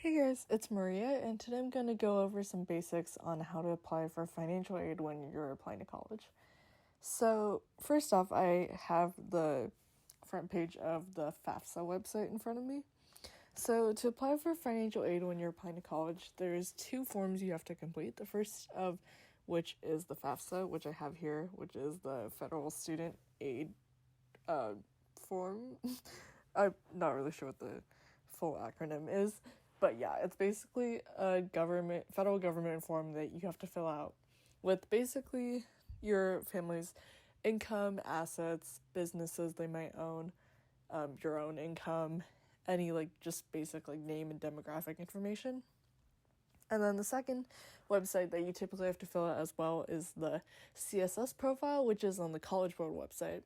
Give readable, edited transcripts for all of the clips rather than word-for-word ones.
Hey guys, it's Maria, and today I'm going to go over some basics on how to apply for financial aid when you're applying to college. So, first off, I have the front page of the FAFSA website in front of me. So, to apply for financial aid when you're applying to college, there's two forms you have to complete. The first of which is the FAFSA, which I have here, which is the Federal Student Aid form. I'm not really sure what the full acronym is. But yeah, it's basically a federal government form that you have to fill out with basically your family's income, assets, businesses they might own, your own income, any just basic name and demographic information. And then the second website that you typically have to fill out as well is the CSS profile, which is on the College Board website.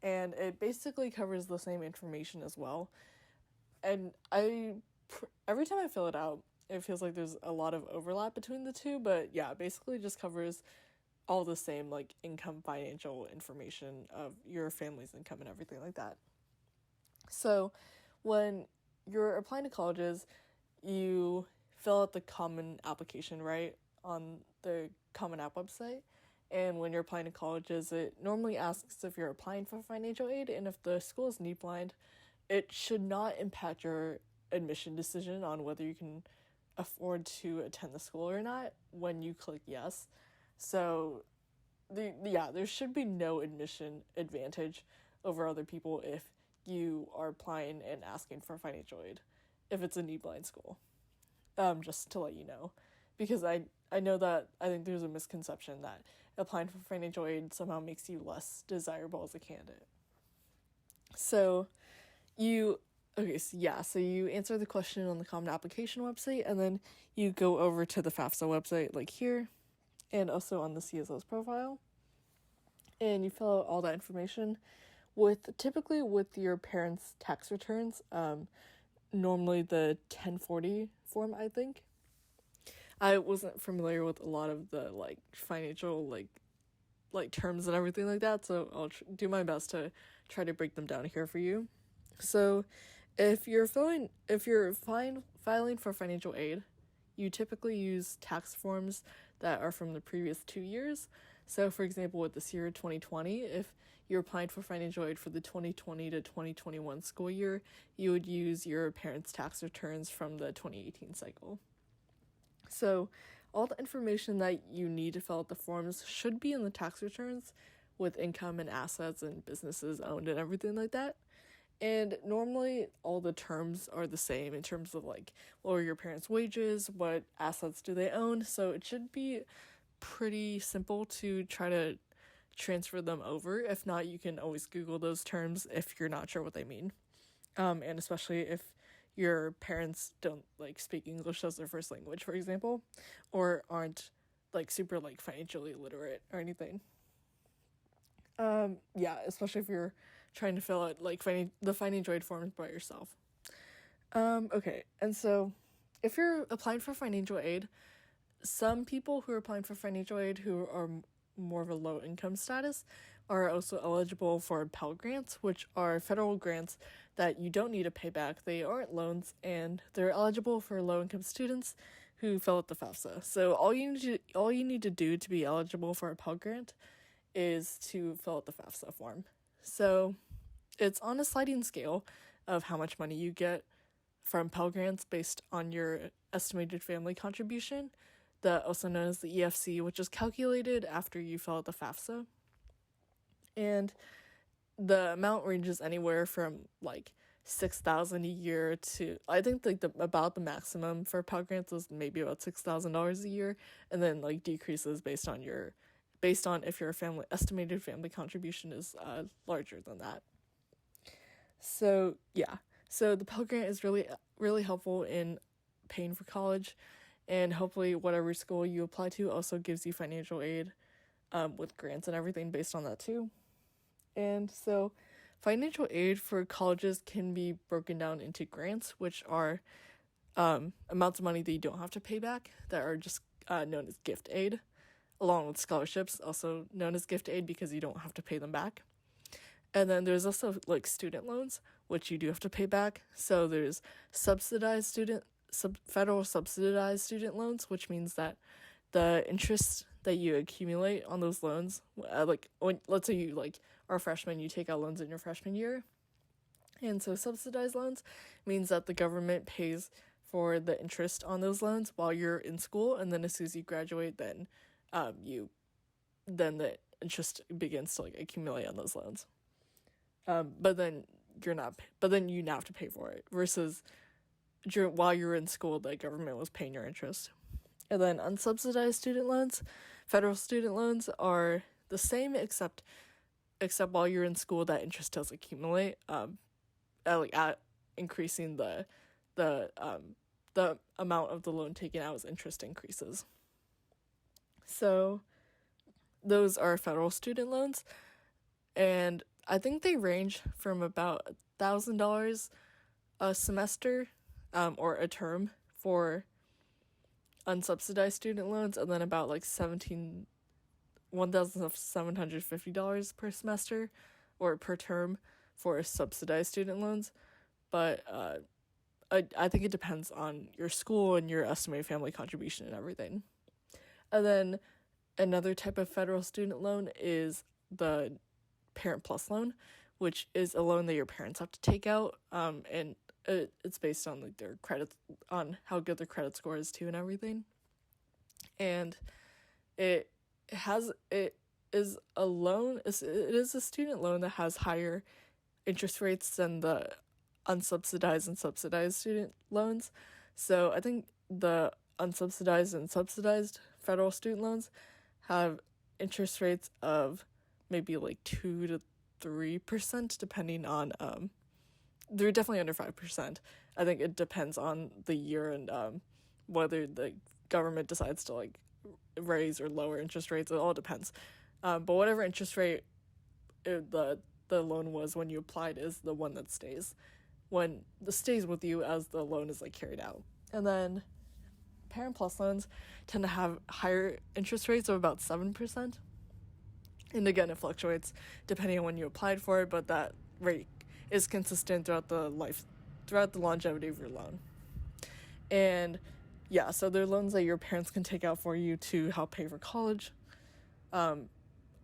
And it basically covers the same information as well. And every time I fill it out, it feels like there's a lot of overlap between the two, but yeah, basically just covers all the same income, financial information of your family's income and everything like that. So when you're applying to colleges, you fill out the common application, right, on the Common App website. And when you're applying to colleges, it normally asks if you're applying for financial aid, and if the school is need blind, it should not impact your admission decision on whether you can afford to attend the school or not when you click yes. So there should be no admission advantage over other people if you are applying and asking for financial aid if it's a need blind school. Just to let you know, because I know that I think there's a misconception that applying for financial aid somehow makes you less desirable as a candidate. So you answer the question on the Common Application website, and then you go over to the FAFSA website like here, and also on the CSS profile, and you fill out all that information typically with your parents' tax returns, normally the 1040 form, I think. I wasn't familiar with a lot of the financial terms and everything like that, so I'll do my best to try to break them down here for you. So if you're filing for financial aid, you typically use tax forms that are from the previous 2 years. So for example, with this year 2020, if you're applying for financial aid for the 2020 to 2021 school year, you would use your parents' tax returns from the 2018 cycle. So all the information that you need to fill out the forms should be in the tax returns, with income and assets and businesses owned and everything like that. And normally all the terms are the same in terms of what are your parents' wages, what assets do they own. So it should be pretty simple to try to transfer them over. If not, you can always Google those terms if you're not sure what they mean. And especially if your parents don't speak English as their first language, for example, or aren't super financially literate or anything. Especially if you're trying to fill out the financial aid forms by yourself. Okay, and so if you're applying for financial aid, some people who are applying for financial aid who are more of a low income status are also eligible for Pell Grants, which are federal grants that you don't need to pay back. They aren't loans, and they're eligible for low income students who fill out the FAFSA. So all you need to do to be eligible for a Pell Grant is to fill out the FAFSA form. So it's on a sliding scale of how much money you get from Pell Grants based on your estimated family contribution, also known as the EFC, which is calculated after you fill out the FAFSA. And the amount ranges anywhere from $6,000 a year to, I think about the maximum for Pell Grants is maybe about $6,000 a year, and then decreases based on if your estimated family contribution is larger than that. So the Pell Grant is really, really helpful in paying for college, and hopefully whatever school you apply to also gives you financial aid with grants and everything based on that too. And so financial aid for colleges can be broken down into grants, which are amounts of money that you don't have to pay back, that are just known as gift aid, along with scholarships, also known as gift aid because you don't have to pay them back. And then there's also student loans, which you do have to pay back. So there's subsidized student federal subsidized student loans, which means that the interest that you accumulate on those loans, let's say you are a freshman, you take out loans in your freshman year. And so subsidized loans means that the government pays for the interest on those loans while you're in school, and then as soon as you graduate, then the interest begins to accumulate on those loans. But then you now have to pay for it, versus while you were in school, the government was paying your interest. And then unsubsidized student loans, federal student loans are the same, except while you're in school, that interest does accumulate. At increasing the amount of the loan taken out as interest increases. So those are federal student loans, and I think they range from about $1,000 a semester or a term for unsubsidized student loans, and then about $1,750 per semester or per term for subsidized student loans. But I think it depends on your school and your estimated family contribution and everything. And then another type of federal student loan is the Parent Plus loan, which is a loan that your parents have to take out, and it's based on their credit, on how good their credit score is too and everything. And it is a student loan that has higher interest rates than the unsubsidized and subsidized student loans. So I think the unsubsidized and subsidized federal student loans have interest rates of maybe 2 to 3%, depending on they're definitely under 5%. I think it depends on the year and whether the government decides to raise or lower interest rates. It all depends. But whatever interest rate the loan was when you applied is the one that stays with you as the loan is carried out. And then Parent Plus loans tend to have higher interest rates of about 7%. And again, it fluctuates depending on when you applied for it, but that rate is consistent throughout the longevity of your loan. And yeah, so they're loans that your parents can take out for you to help pay for college.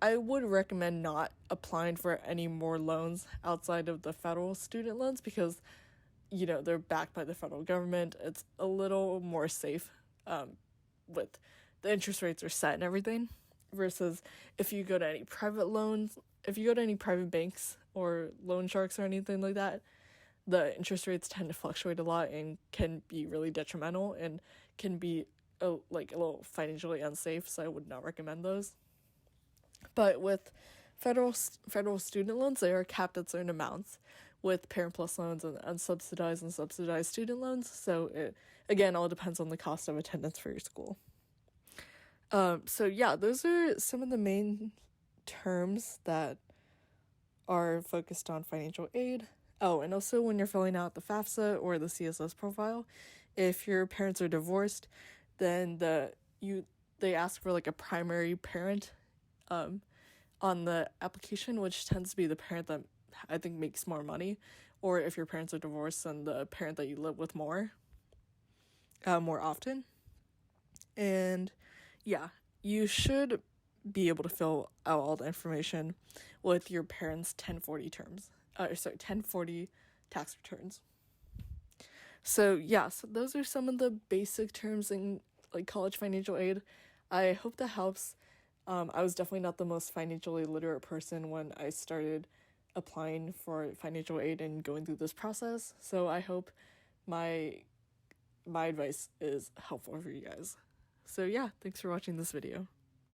I would recommend not applying for any more loans outside of the federal student loans because, they're backed by the federal government. It's a little more safe with the interest rates are set and everything, versus if you go to any private banks or loan sharks or anything like that, the interest rates tend to fluctuate a lot and can be really detrimental and can be a little financially unsafe, so I would not recommend those. But with federal student loans, they are capped at certain amounts with Parent Plus loans and unsubsidized and subsidized student loans. So it, again, all depends on the cost of attendance for your school. So yeah, those are some of the main terms that are focused on financial aid. Oh, and also when you're filling out the FAFSA or the CSS profile, if your parents are divorced, then they ask for a primary parent on the application, which tends to be the parent that I think makes more money, or if your parents are divorced, then the parent that you live with more often. And yeah, you should be able to fill out all the information with your parents' 1040 tax returns. So yeah, so those are some of the basic terms in college financial aid. I hope that helps. I was definitely not the most financially literate person when I started applying for financial aid and going through this process. So I hope my advice is helpful for you guys. So yeah, thanks for watching this video.